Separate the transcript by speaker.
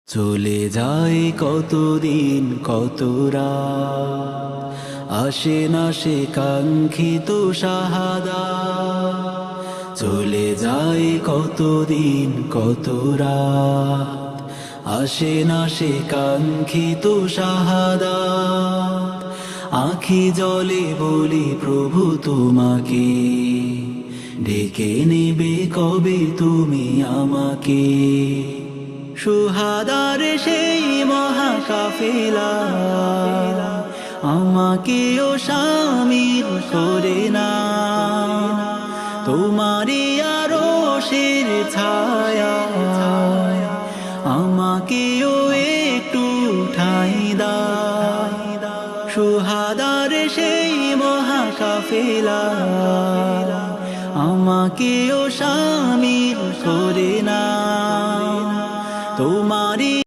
Speaker 1: চলে যায় কতদিন কত রাত, আসে না সে কাঙ্ক্ষিত শাহাদাত। চলে যায় কতদিন কত রাত, আসে না সে কাঙ্ক্ষিত শাহাদাত। আঁখি জলে বলি প্রভু তোমাকে, ডেকে নেবে কবে তুমি আমাকে। শুহাদার সেই মহাকাফেলা আমাকেও শামিল করে না, তোমারই আরশের ছায়া আমাকেও একটু ঠাঁই দাও। শুহাদার সেই মহাকাফেলা আমাকেও শামিল করে